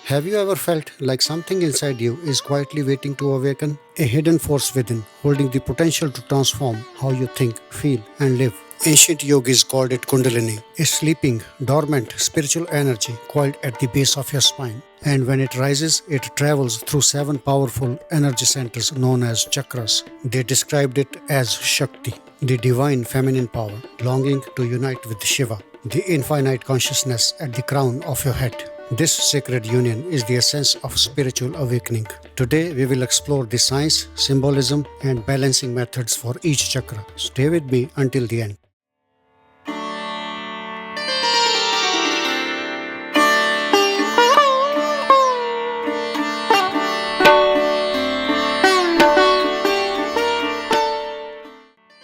Have you ever felt like something inside you is quietly waiting to awaken? A hidden force within, holding the potential to transform how you think, feel, and live. Ancient yogis called it Kundalini, a sleeping, dormant spiritual energy coiled at the base of your spine. And when it rises, it travels through 7 powerful energy centers known as chakras. They described it as Shakti, the divine feminine power, longing to unite with Shiva, the infinite consciousness at the crown of your head. This sacred union is the essence of spiritual awakening. Today we will explore the science, symbolism, and balancing methods for each chakra. Stay with me until the end.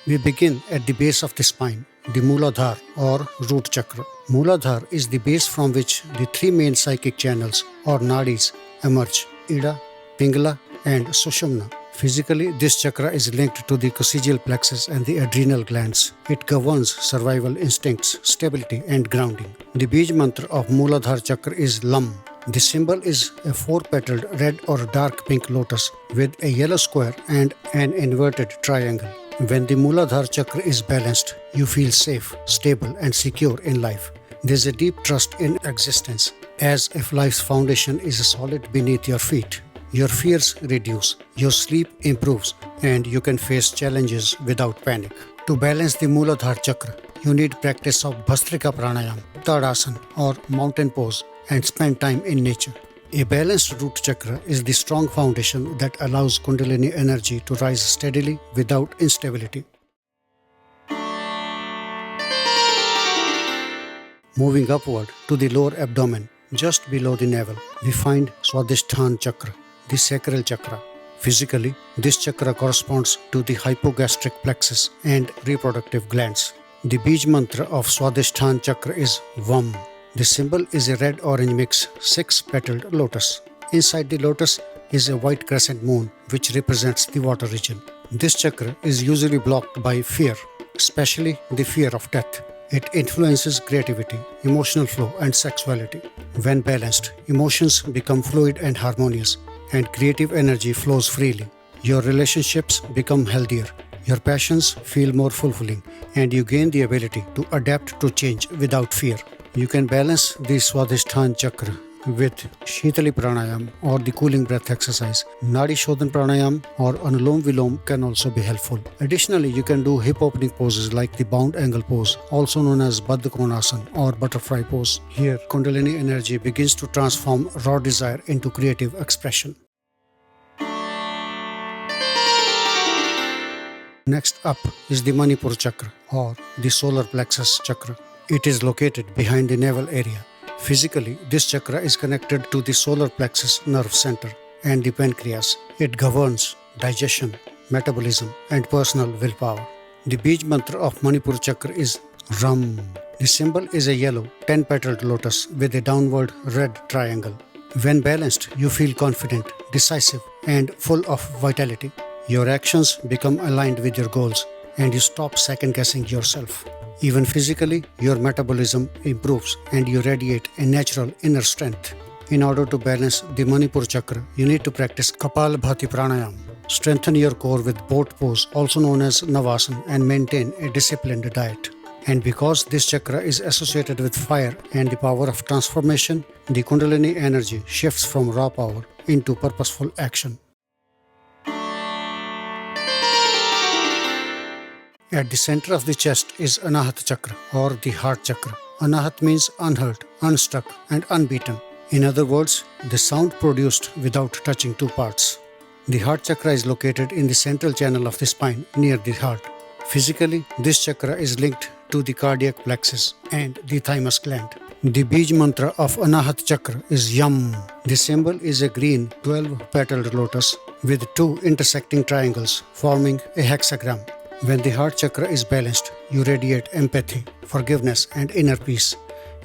We begin at the base of the spine, the Muladhar or root chakra. Muladhar is the base from which the 3 main psychic channels or nadis emerge: Ida, Pingala, and Sushumna. Physically, this chakra is linked to the coccygeal plexus and the adrenal glands. It governs survival instincts, stability, and grounding. The Bij mantra of Muladhar chakra is Lam. The symbol is a 4-petaled red or dark pink lotus with a yellow square and an inverted triangle. When the Muladhar chakra is balanced, you feel safe, stable, and secure in life. There's a deep trust in existence, as if life's foundation is solid beneath your feet. Your fears reduce, your sleep improves, and you can face challenges without panic. To balance the Muladhar chakra, you need practice of Bhastrika Pranayama, Tadasana, or mountain pose, and spend time in nature. A balanced root chakra is the strong foundation that allows Kundalini energy to rise steadily without instability. Moving upward to the lower abdomen, just below the navel, we find Swadhisthan chakra, the sacral chakra. Physically, this chakra corresponds to the hypogastric plexus and reproductive glands. The Bij mantra of Swadhisthan chakra is Vam. The symbol is a red-orange mix, 6-petaled lotus. Inside the lotus is a white crescent moon, which represents the water region. This chakra is usually blocked by fear, especially the fear of death. It influences creativity, emotional flow, and sexuality. When balanced, emotions become fluid and harmonious, and creative energy flows freely. Your relationships become healthier, your passions feel more fulfilling, and you gain the ability to adapt to change without fear. You can balance the Swadhisthan chakra with Shitali Pranayama or the cooling breath exercise. Nadi Shodhan Pranayama or Anulom Vilom can also be helpful. Additionally, you can do hip opening poses like the bound angle pose, also known as Baddha Konasana or butterfly pose. Here, Kundalini energy begins to transform raw desire into creative expression. Next up is the Manipur chakra or the solar plexus chakra. It is located behind the navel area. Physically, this chakra is connected to the solar plexus nerve center and the pancreas. It governs digestion, metabolism, and personal willpower. The Bij mantra of Manipur chakra is Ram. The symbol is a yellow, 10-petaled lotus with a downward red triangle. When balanced, you feel confident, decisive, and full of vitality. Your actions become aligned with your goals, and you stop second-guessing yourself. Even physically, your metabolism improves and you radiate a natural inner strength. In order to balance the Manipur chakra, you need to practice Kapalabhati Pranayama. Strengthen your core with boat pose, also known as Navasana, and maintain a disciplined diet. And because this chakra is associated with fire and the power of transformation, the Kundalini energy shifts from raw power into purposeful action. At the center of the chest is Anahat chakra or the heart chakra. Anahat means unhurt, unstuck, and unbeaten. In other words, the sound produced without touching 2 parts. The heart chakra is located in the central channel of the spine near the heart. Physically, this chakra is linked to the cardiac plexus and the thymus gland. The Bij mantra of Anahat chakra is Yam. The symbol is a green 12-petaled lotus with 2 intersecting triangles forming a hexagram. When the heart chakra is balanced, you radiate empathy, forgiveness, and inner peace.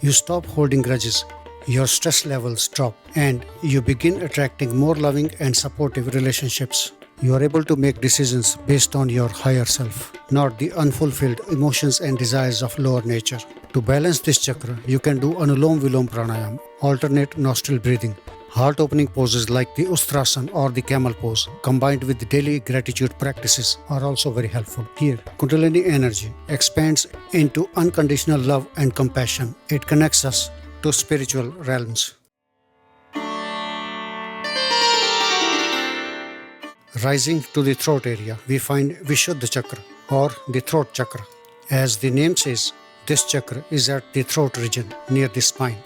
You stop holding grudges, your stress levels drop, and you begin attracting more loving and supportive relationships. You are able to make decisions based on your higher self, not the unfulfilled emotions and desires of lower nature. To balance this chakra, you can do Anulom Vilom Pranayama, alternate nostril breathing, Heart-opening poses like the Ustrasana or the camel pose, combined with daily gratitude practices, are also very helpful. Here, Kundalini energy expands into unconditional love and compassion. It connects us to spiritual realms. Rising to the throat area, we find Vishuddha chakra or the throat chakra. As the name says, this chakra is at the throat region near the spine.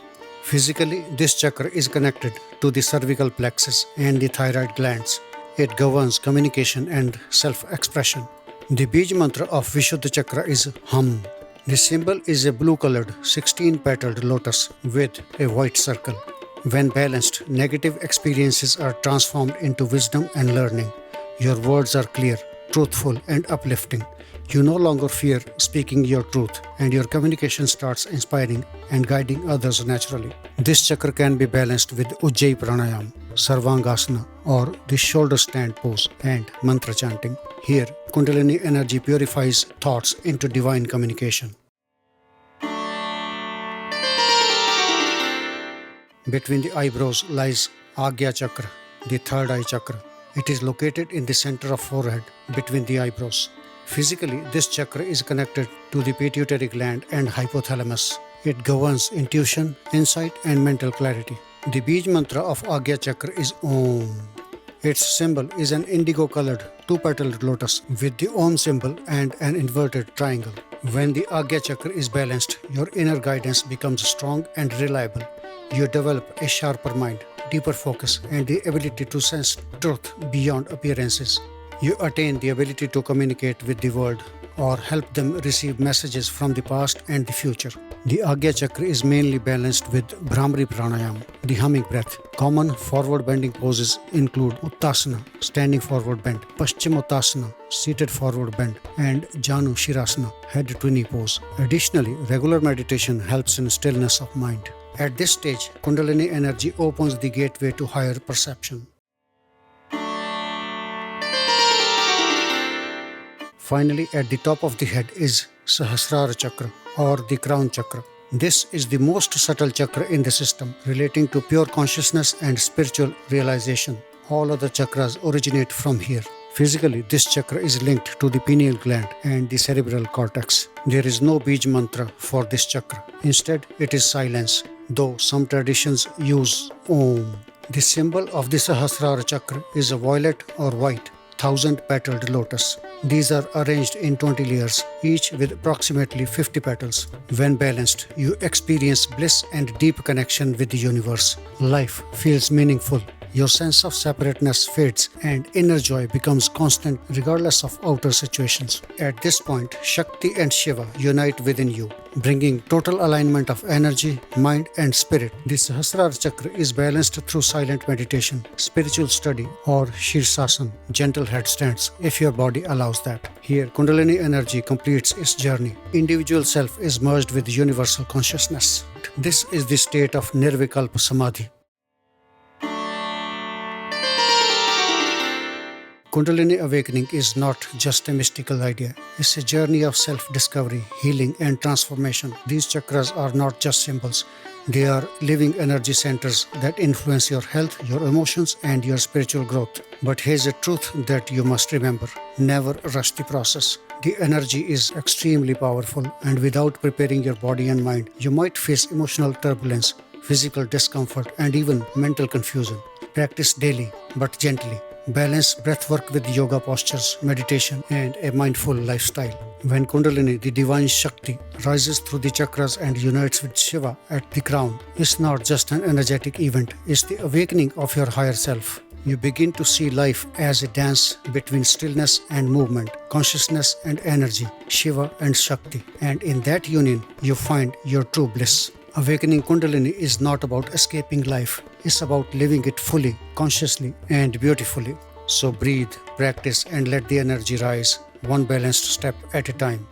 Physically, this chakra is connected to the cervical plexus and the thyroid glands. It governs communication and self-expression. The Bij mantra of Vishuddha chakra is Hum. The symbol is a blue-colored 16-petaled lotus with a white circle. When balanced, negative experiences are transformed into wisdom and learning. Your words are clear, truthful, and uplifting. You no longer fear speaking your truth, and your communication starts inspiring and guiding others naturally. This chakra can be balanced with Ujjayi Pranayama, Sarvangasana, or the shoulder stand pose and mantra chanting. Here, Kundalini energy purifies thoughts into divine communication. Between the eyebrows lies Agya chakra, the third eye chakra. It is located in the center of forehead between the eyebrows. Physically, this chakra is connected to the pituitary gland and hypothalamus. It governs intuition, insight, and mental clarity. The Bij mantra of Agya chakra is Om. Its symbol is an indigo-colored two-petaled lotus with the Om symbol and an inverted triangle. When the Agya chakra is balanced, your inner guidance becomes strong and reliable. You develop a sharper mind, deeper focus, and the ability to sense truth beyond appearances. You attain the ability to communicate with the world or help them receive messages from the past and the future. The Agya chakra is mainly balanced with Bhramari Pranayama, the humming breath. Common forward bending poses include Uttasana, standing forward bend, Paschimottasana, seated forward bend, and Janu Shirasana, head to knee pose. Additionally, regular meditation helps in stillness of mind. At this stage, Kundalini energy opens the gateway to higher perception. Finally, at the top of the head is Sahasrar chakra or the crown chakra. This is the most subtle chakra in the system, relating to pure consciousness and spiritual realization. All other chakras originate from here. Physically, this chakra is linked to the pineal gland and the cerebral cortex. There is no Bij mantra for this chakra. Instead, it is silence, though some traditions use Om. The symbol of the Sahasrar chakra is a violet or white 1,000-petaled lotus. These are arranged in 20 layers, each with approximately 50 petals. When balanced, you experience bliss and deep connection with the universe. Life feels meaningful. Your sense of separateness fades and inner joy becomes constant regardless of outer situations. At this point, Shakti and Shiva unite within you, bringing total alignment of energy, mind, and spirit. The Sahasrar chakra is balanced through silent meditation, spiritual study, or Shirsasana, gentle headstands, if your body allows that. Here, Kundalini energy completes its journey. Individual self is merged with universal consciousness. This is the state of Nirvikalpa Samadhi. Kundalini awakening is not just a mystical idea. It's a journey of self-discovery, healing, and transformation. These chakras are not just symbols. They are living energy centers that influence your health, your emotions, and your spiritual growth. But here's a truth that you must remember. Never rush the process. The energy is extremely powerful, and without preparing your body and mind, you might face emotional turbulence, physical discomfort, and even mental confusion. Practice daily, but gently. Balance breathwork with yoga postures, meditation, and a mindful lifestyle. When Kundalini, the divine Shakti, rises through the chakras and unites with Shiva at the crown, it's not just an energetic event, it's the awakening of your higher self. You begin to see life as a dance between stillness and movement, consciousness and energy, Shiva and Shakti, and in that union, you find your true bliss. Awakening Kundalini is not about escaping life. It's about living it fully, consciously, and beautifully. So breathe, practice, and let the energy rise, one balanced step at a time.